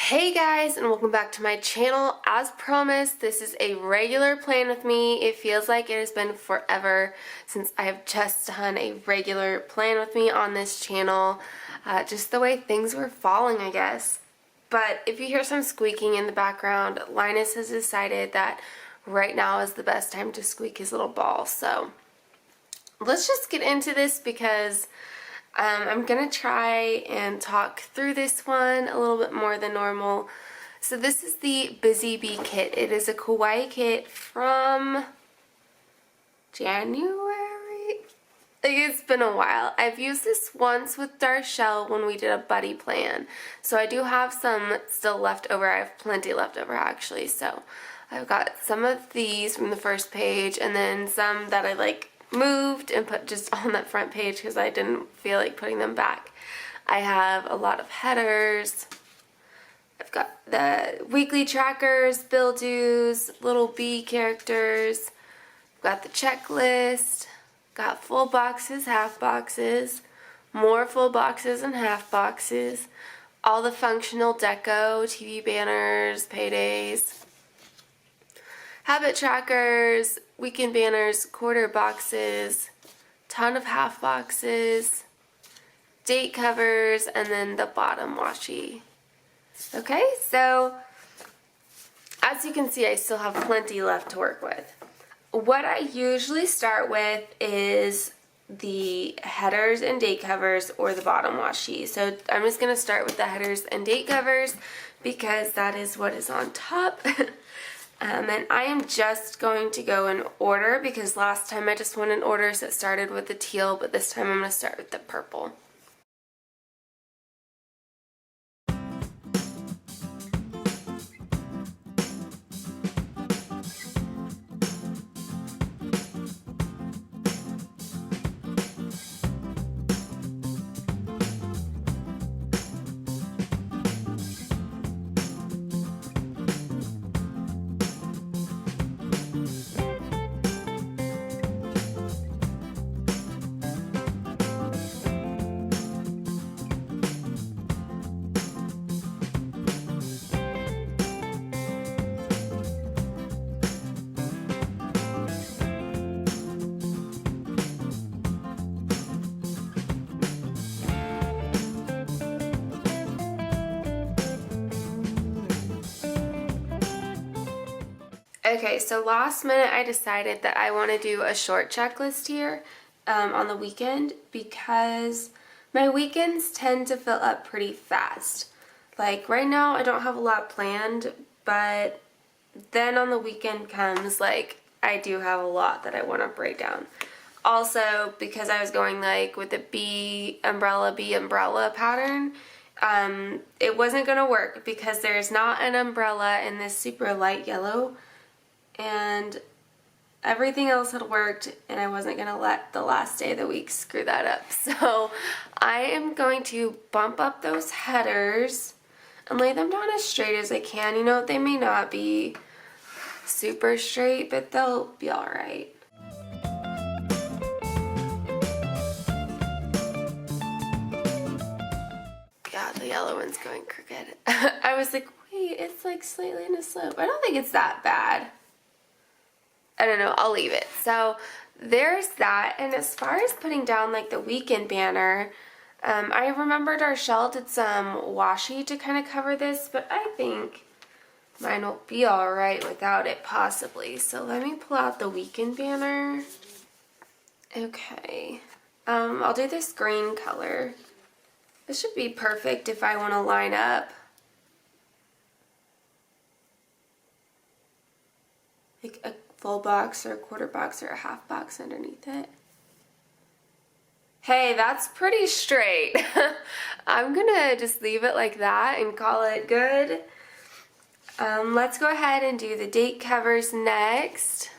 Hey guys, and welcome back to my channel. As promised, this is a regular plan with me. It feels like it has been forever since I have just done a regular plan with me on this channel. Just the way things were falling, I guess. But if you hear some squeaking in the background, Linus has decided that right now is the best time to squeak his little ball. So let's just get into this because I'm going to try and talk through this one a little bit more than normal. So this is the Busy Bee kit. It is a Kawaii kit from January? It's been a while. I've used this once with Darshell when we did a buddy plan. So I do have some still left over. I have plenty left over actually. So I've got some of these from the first page and then some that I moved and put just on that front page because I didn't feel like putting them back. I have a lot of headers. I've got the weekly trackers, bill dues, little bee characters. I've got the checklist. Got full boxes, half boxes, more full boxes and half boxes. All the functional deco, TV banners, paydays. Habit trackers, weekend banners, quarter boxes, ton of half boxes, date covers, and then the bottom washi. Okay, so as you can see, I still have plenty left to work with. What I usually start with is the headers and date covers or the bottom washi. So I'm just going to start with the headers and date covers because that is what is on top. And I am just going to go in order because last time I just went in order, so it started with the teal, but this time I'm going to start with the purple. Okay, so last minute I decided that I want to do a short checklist here on the weekend because my weekends tend to fill up pretty fast. Like right now I don't have a lot planned, but then on the weekend comes I do have a lot that I want to break down. Also, because I was going with the bee umbrella pattern, it wasn't going to work because there's not an umbrella in this super light yellow. And everything else had worked and I wasn't going to let the last day of the week screw that up. So I am going to bump up those headers and lay them down as straight as I can. You know, they may not be super straight, but they'll be alright. Yeah, the yellow one's going crooked. I was like, wait, it's slightly in a slope. I don't think it's that bad. I don't know, I'll leave it. So there's that. And as far as putting down the weekend banner, I remembered Darshell did some washi to kind of cover this, but I think mine will be alright without it possibly. So let me pull out the weekend banner. Okay. I'll do this green color. This should be perfect if I want to line up a full box or a quarter box or a half box underneath it. Hey, that's pretty straight. I'm gonna just leave it like that and call it good. Let's go ahead and do the date covers next.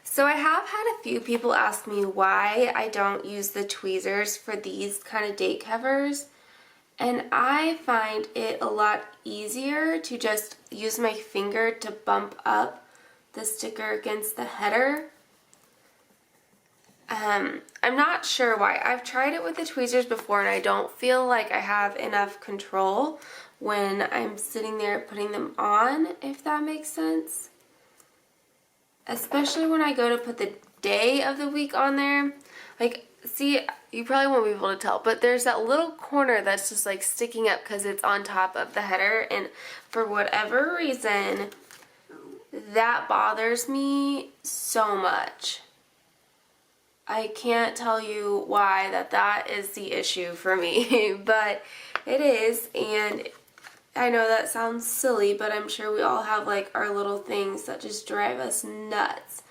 So I have had a few people ask me why I don't use the tweezers for these kind of date covers, and I find it a lot easier to just use my finger to bump up the sticker against the header I'm not sure why. I've tried it with the tweezers before and I don't feel like I have enough control when I'm sitting there putting them on, if that makes sense. Especially when I go to put the day of the week on there. Like, see, you probably won't be able to tell, but there's that little corner that's just like sticking up because it's on top of the header, and for whatever reason, that bothers me so much. I can't tell you why that is the issue for me, but it is, and I know that sounds silly, but I'm sure we all have like our little things that just drive us nuts.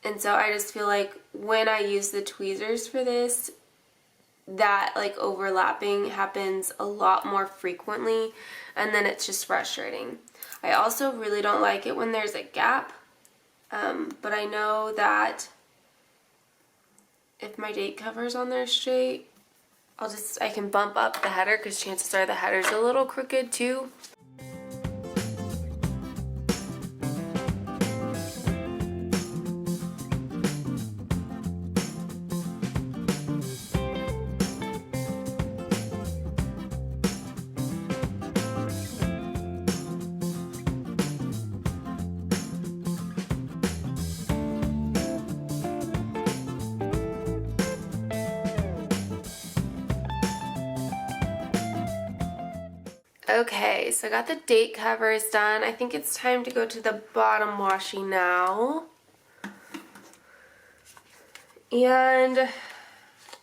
And so I just feel like when I use the tweezers for this, that like overlapping happens a lot more frequently, and then it's just frustrating. I also really don't like it when there's a gap, but I know that if my date cover's on there straight, I can bump up the header because chances are the header's a little crooked too. Okay, so I got the date covers done. I think it's time to go to the bottom washi now. And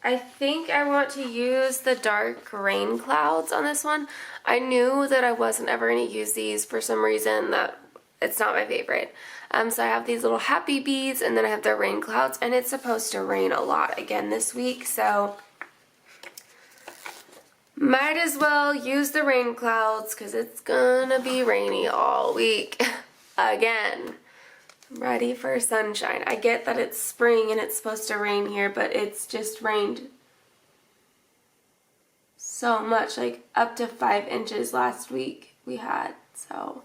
I think I want to use the dark rain clouds on this one. I knew that I wasn't ever going to use these for some reason, that it's not my favorite. So I have these little happy bees, and then I have the rain clouds, and it's supposed to rain a lot again this week, so might as well use the rain clouds because it's gonna be rainy all week again. I'm ready for sunshine. I get that it's spring and it's supposed to rain here, but it's just rained so much, like up to 5 inches last week we had, so.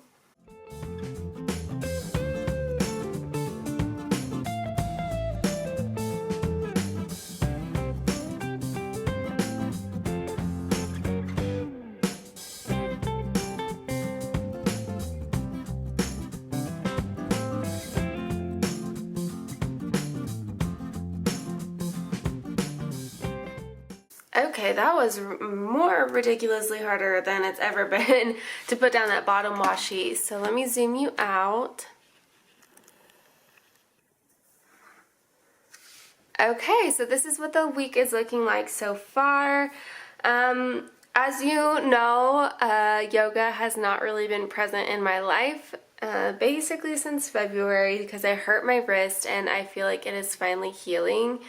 Okay, that was more ridiculously harder than it's ever been to put down that bottom washi. So let me zoom you out. Okay, so this is what the week is looking like so far. As you know, yoga has not really been present in my life basically since February because I hurt my wrist and I feel like it is finally healing.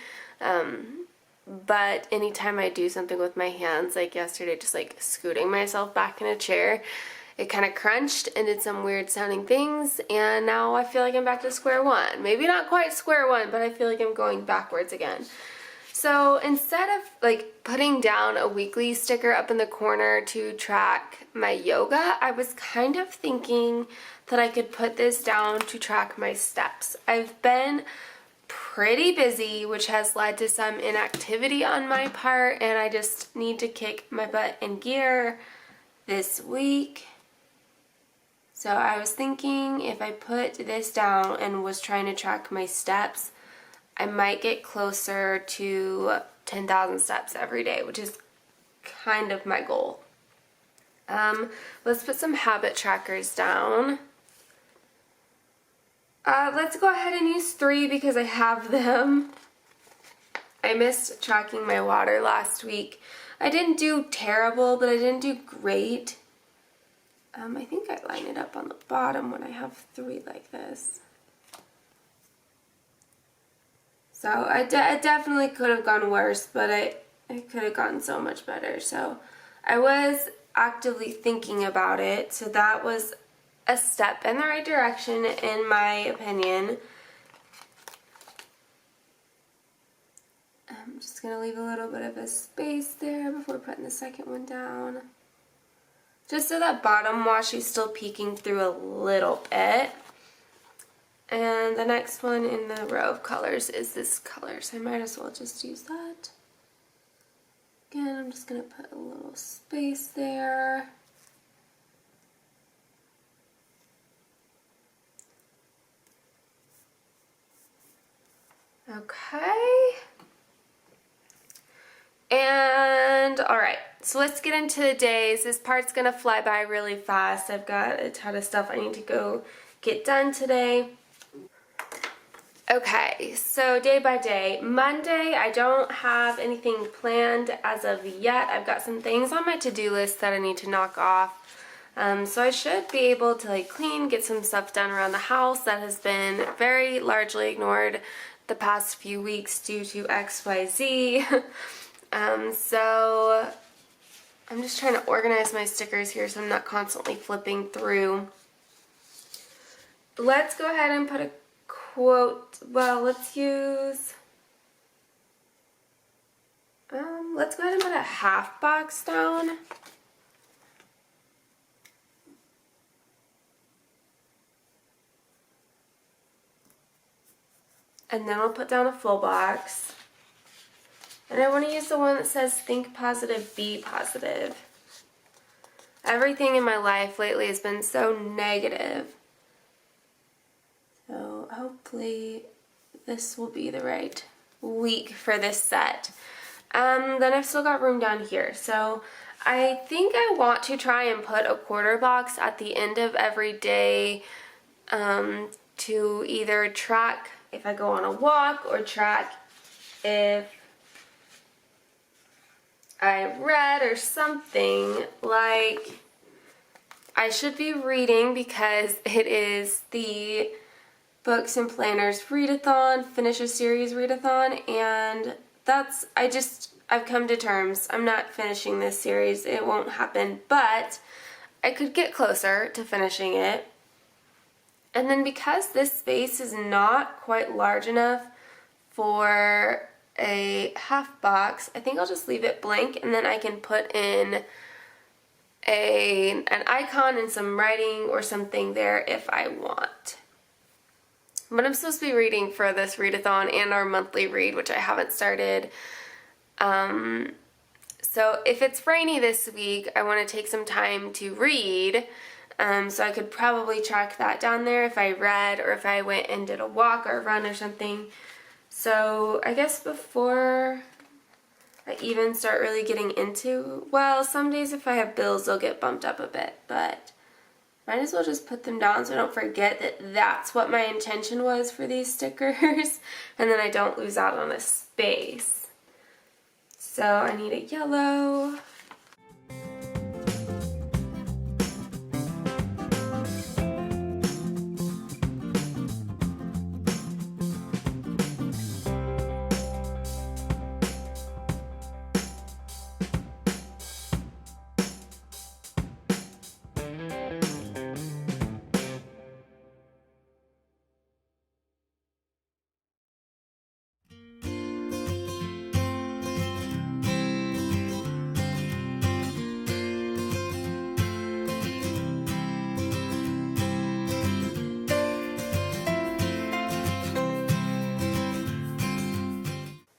But anytime I do something with my hands, like yesterday, just like scooting myself back in a chair, it kind of crunched and did some weird sounding things, and now I feel like I'm back to square one. Maybe not quite square one, but I feel like I'm going backwards again. So instead of like putting down a weekly sticker up in the corner to track my yoga, I was kind of thinking that I could put this down to track my steps. I've been pretty busy, which has led to some inactivity on my part, and I just need to kick my butt in gear this week. So I was thinking if I put this down and was trying to track my steps, I might get closer to 10,000 steps every day, which is kind of my goal. Let's put some habit trackers down. Let's go ahead and use 3 because I have them. I missed tracking my water last week. I didn't do terrible, but I didn't do great. I think I line it up on the bottom when I have 3 like this. So I definitely could have gone worse, but I could have gotten so much better. So I was actively thinking about it, so that was a step in the right direction in my opinion. I'm just going to leave a little bit of a space there before putting the second one down. Just so that bottom washi is still peeking through a little bit. And the next one in the row of colors is this color, so I might as well just use that. Again, I'm just going to put a little space there. Okay. And alright, so let's get into the days. This part's gonna fly by really fast. I've got a ton of stuff I need to go get done today. Okay, so day by day. Monday, I don't have anything planned as of yet. I've got some things on my to-do list that I need to knock off. So I should be able to like clean, get some stuff done around the house that has been very largely ignored the past few weeks due to XYZ. So I'm just trying to organize my stickers here so I'm not constantly flipping through. Let's go ahead and put a quote. Well, let's use, let's go ahead and put a half box down. And then I'll put down a full box. And I want to use the one that says think positive, be positive. Everything in my life lately has been so negative. So hopefully this will be the right week for this set. Then I've still got room down here. So I think I want to try and put a quarter box at the end of every day to either track if I go on a walk or track if I read or something. Like, I should be reading because it is the Books and Planners readathon, finish a series readathon, and that's, I've come to terms. I'm not finishing this series. It won't happen, but I could get closer to finishing it. And then because this space is not quite large enough for a half box, I think I'll just leave it blank, and then I can put in an icon and some writing or something there if I want. But I'm supposed to be reading for this readathon and our monthly read, which I haven't started. So if it's rainy this week, I want to take some time to read. So I could probably track that down there if I read or if I went and did a walk or a run or something. So I guess before I even start really getting into, well, some days if I have bills they'll get bumped up a bit, but might as well just put them down so I don't forget that that's what my intention was for these stickers, and then I don't lose out on a space. So I need a yellow.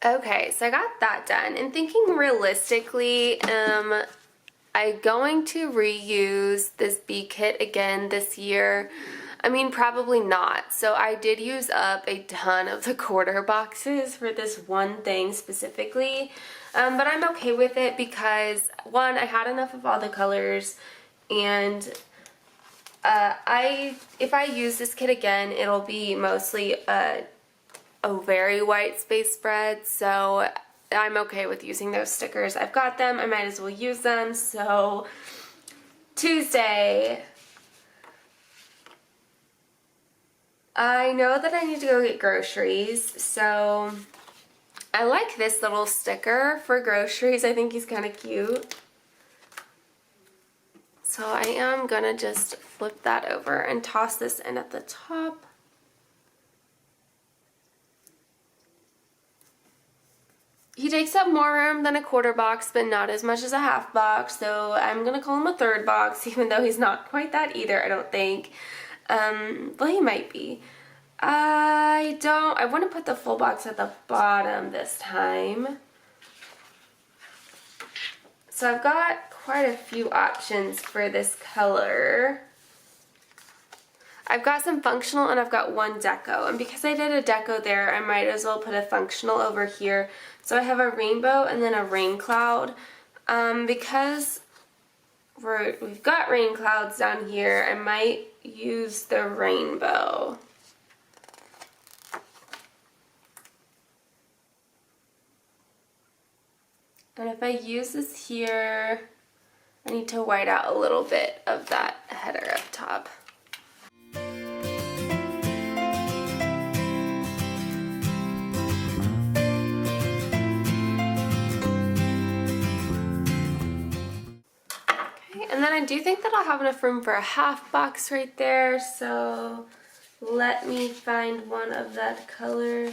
Okay, so I got that done, and thinking realistically, I'm going to reuse this bee kit again this year. I mean, probably not. So I did use up a ton of the quarter boxes for this one thing specifically, but I'm okay with it because, one, I had enough of all the colors, and if I use this kit again, it'll be mostly a very white space spread, so I'm okay with using those stickers. I've got them, I might as well use them. So Tuesday, I know that I need to go get groceries, so I like this little sticker for groceries. I think he's kind of cute. So I am gonna just flip that over and toss this in at the top. He takes up more room than a quarter box, but not as much as a half box, so I'm going to call him a third box, even though he's not quite that either, I don't think. Well, he might be. I want to put the full box at the bottom this time. So I've got quite a few options for this color. I've got some functional and I've got one deco. And because I did a deco there, I might as well put a functional over here. So I have a rainbow and then a rain cloud. Because we've got rain clouds down here, I might use the rainbow. And if I use this here, I need to white out a little bit of that header up top. And then I do think that I'll have enough room for a half box right there, so let me find one of that color.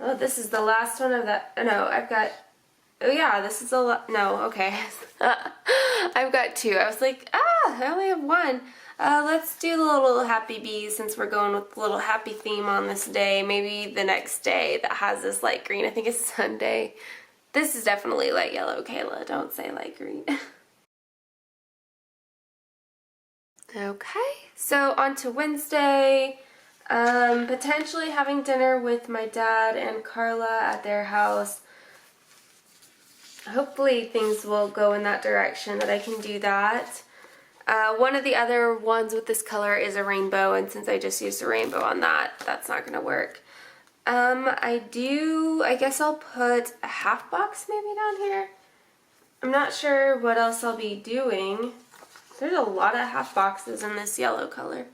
Oh, this is the last one of that. No, I've got, oh yeah, this is no, okay. I've got two. I was like, I only have one. Let's do the little happy bees since we're going with the little happy theme on this day. Maybe the next day that has this light green. I think it's Sunday. This is definitely light yellow, Kayla. Don't say light green. Okay, so on to Wednesday. Potentially having dinner with my dad and Carla at their house. Hopefully things will go in that direction that I can do that. One of the other ones with this color is a rainbow, and since I just used a rainbow on that, that's not going to work. I guess I'll put a half box maybe down here. I'm not sure what else I'll be doing. There's a lot of half boxes in this yellow color.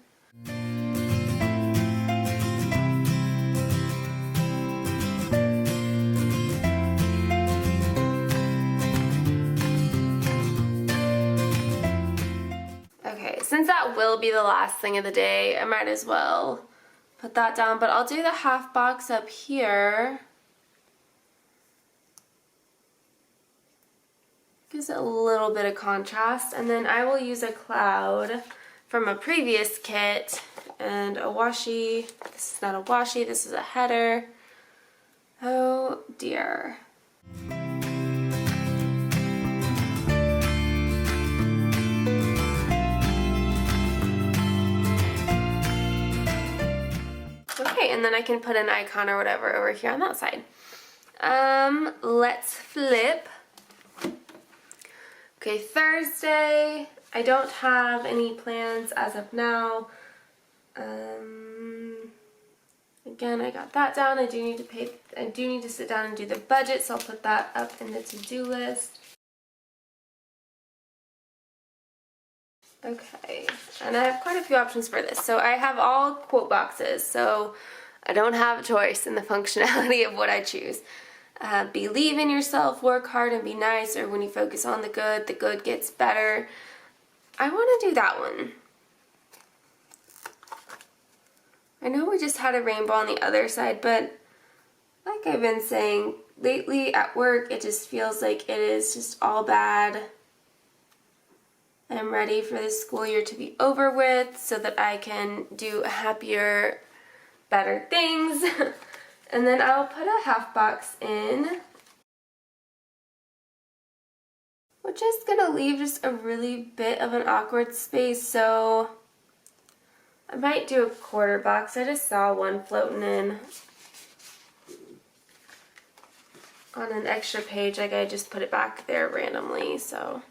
Okay, since that will be the last thing of the day, I might as well put that down, but I'll do the half box up here. Gives it a little bit of contrast, and then I will use a cloud from a previous kit and a washi. This is not a washi, this is a header. Oh dear. Okay, and then I can put an icon or whatever over here on that side. Let's flip. Okay, Thursday, I don't have any plans as of now. Again, I got that down. I do need to sit down and do the budget, so I'll put that up in the to-do list. Okay, and I have quite a few options for this. So I have all quote boxes, so I don't have a choice in the functionality of what I choose. Believe in yourself, work hard, and be nice, or when you focus on the good gets better. I want to do that one. I know we just had a rainbow on the other side, but like I've been saying, lately at work it just feels like it is just all bad. I'm ready for this school year to be over with so that I can do happier, better things. And then I'll put a half box in, which is going to leave just a really bit of an awkward space, so I might do a quarter box. I just saw one floating in on an extra page, like I just put it back there randomly, so.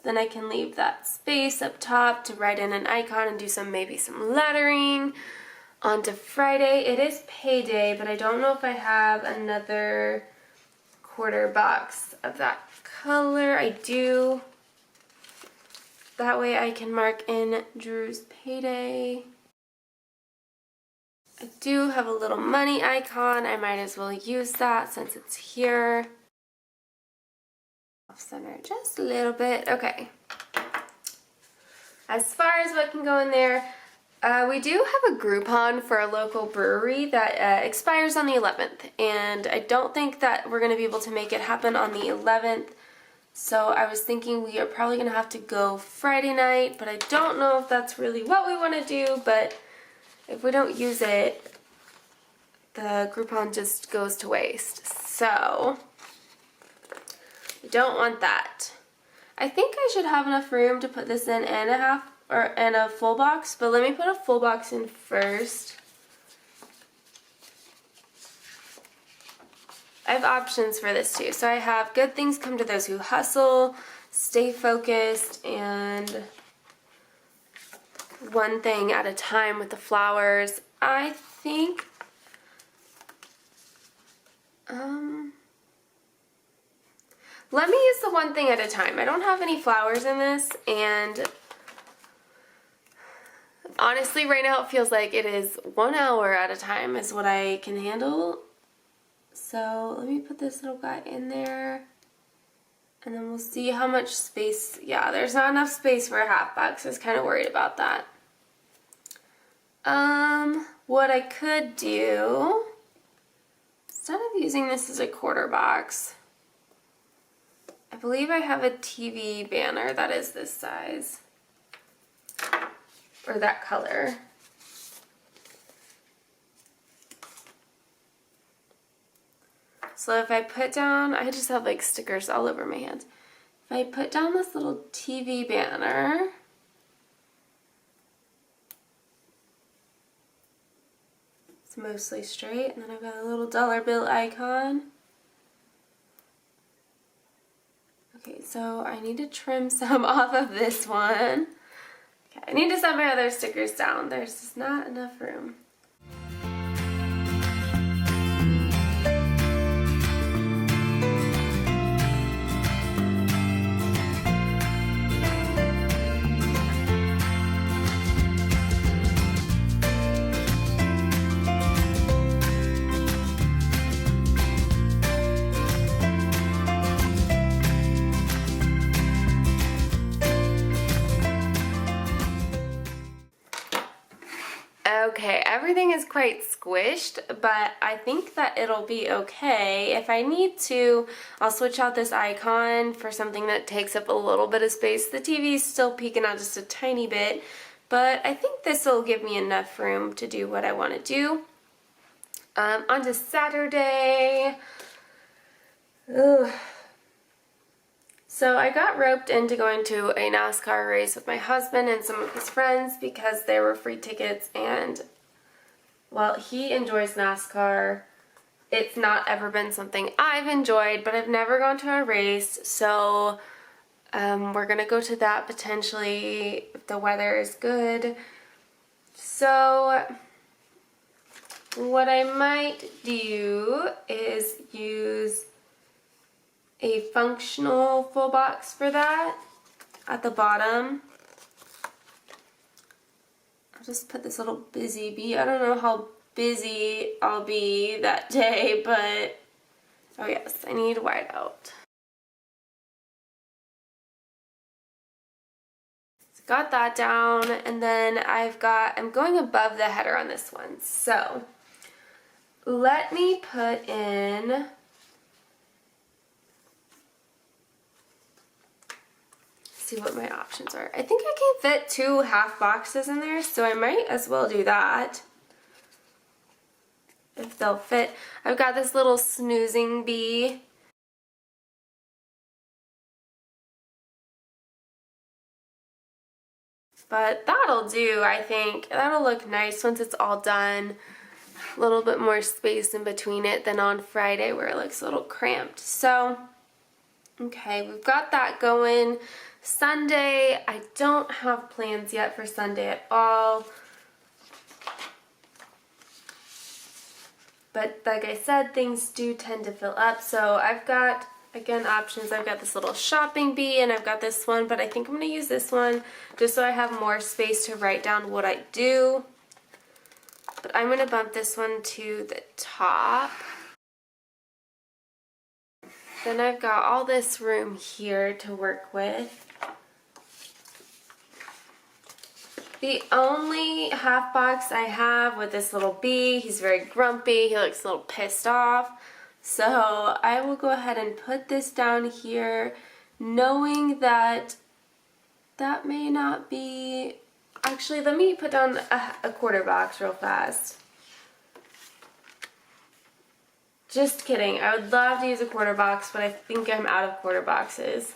Then I can leave that space up top to write in an icon and do maybe some lettering. On to Friday. It is payday, but I don't know if I have another quarter box of that color. I do. That way I can mark in Drew's payday. I do have a little money icon. I might as well use that since it's here. Off center just a little bit. Okay. As far as what can go in there, we do have a Groupon for a local brewery that expires on the 11th, and I don't think that we're going to be able to make it happen on the 11th. So I was thinking we are probably going to have to go Friday night, but I don't know if that's really what we want to do, but if we don't use it, the Groupon just goes to waste. So we don't want that. I think I should have enough room to put this in and a half or and a full box, but let me put a full box in first. I have options for this too. So I have good things come to those who hustle, stay focused, and one thing at a time with the flowers. I think, let me use the one thing at a time. I don't have any flowers in this, and honestly right now it feels like it is 1 hour at a time is what I can handle. So let me put this little guy in there, and then we'll see how much space. Yeah, there's not enough space for a half box. I was kind of worried about that. What I could do, instead of using this as a quarter box, I believe I have a TV banner that is this size, or that color. So if I put down, I just have like stickers all over my hands. If I put down this little TV banner, it's mostly straight, and then I've got a little dollar bill icon. Okay, so I need to trim some off of this one. Okay, I need to set my other stickers down. There's just not enough room. Okay, everything is quite squished, but I think that it'll be okay. If I need to, I'll switch out this icon for something that takes up a little bit of space. The TV's still peeking out just a tiny bit, but I think this will give me enough room to do what I want to do. On to Saturday. Ugh. So I got roped into going to a NASCAR race with my husband and some of his friends because there were free tickets, and while he enjoys NASCAR, it's not ever been something I've enjoyed, but I've never gone to a race, so we're gonna go to that potentially if the weather is good. So what I might do is use a functional full box for that at the bottom. I'll just put this little busy bee. I don't know how busy I'll be that day, but oh yes, I need whiteout. So got that down, and then I'm going above the header on this one. So let me put in, see what my options are. I think I can fit 2 half boxes in there, so I might as well do that if they'll fit. I've got this little snoozing bee. But that'll do, I think. That'll look nice once it's all done. A little bit more space in between it than on Friday where it looks a little cramped. So, okay, we've got that going. Sunday, I don't have plans yet for Sunday at all. But like I said, things do tend to fill up. So I've got, again, options. I've got this little shopping bee, and I've got this one, but I think I'm going to use this one just so I have more space to write down what I do. But I'm going to bump this one to the top. Then I've got all this room here to work with. The only half box I have with this little bee, he's very grumpy, he looks a little pissed off. So I will go ahead and put this down here knowing that that may not be... Actually, let me put down a quarter box real fast. Just kidding. I would love to use a quarter box, but I think I'm out of quarter boxes.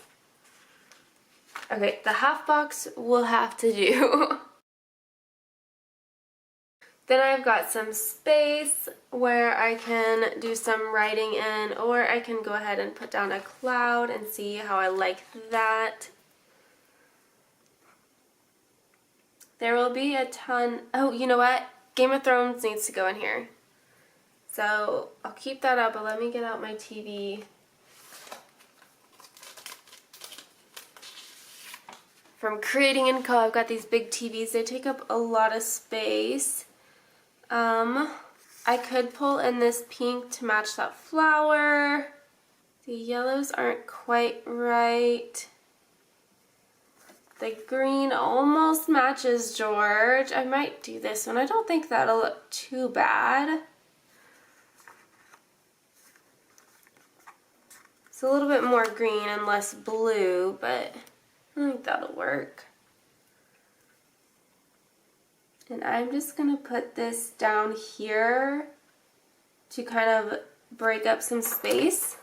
Okay, the half box will have to do. Then I've got some space where I can do some writing in, or I can go ahead and put down a cloud and see how I like that. There will be a ton... Oh, you know what? Game of Thrones needs to go in here. So I'll keep that up, but let me get out my TV. From Creating & Co, I've got these big TVs. They take up a lot of space. I could pull in this pink to match that flower. The yellows aren't quite right. The green almost matches George. I might do this one. I don't think that'll look too bad. It's a little bit more green and less blue, but I think that'll work. And I'm just going to put this down here to kind of break up some space.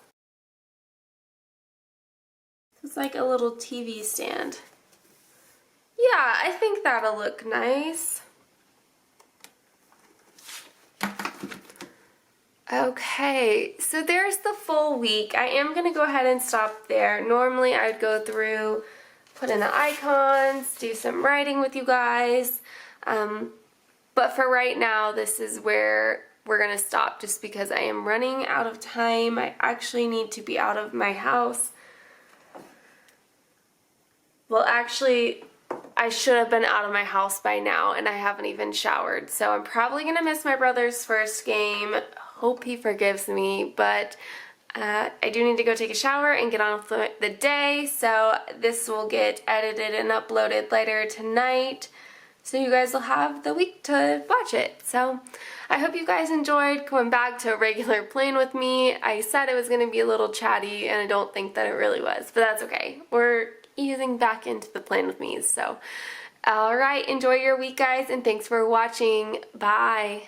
It's like a little TV stand. Yeah, I think that'll look nice. Okay, so there's the full week. I am going to go ahead and stop there. Normally I would go through, put in the icons, do some writing with you guys. But for right now, this is where we're going to stop just because I am running out of time. I actually need to be out of my house. Well, actually, I should have been out of my house by now, and I haven't even showered. So I'm probably going to miss my brother's first game. Hope he forgives me, but I do need to go take a shower and get on with the day. So this will get edited and uploaded later tonight. So you guys will have the week to watch it. So I hope you guys enjoyed coming back to a regular plane with me. I said it was going to be a little chatty, and I don't think that it really was, but that's okay. We're easing back into the plane with me. So alright, enjoy your week guys, and thanks for watching. Bye.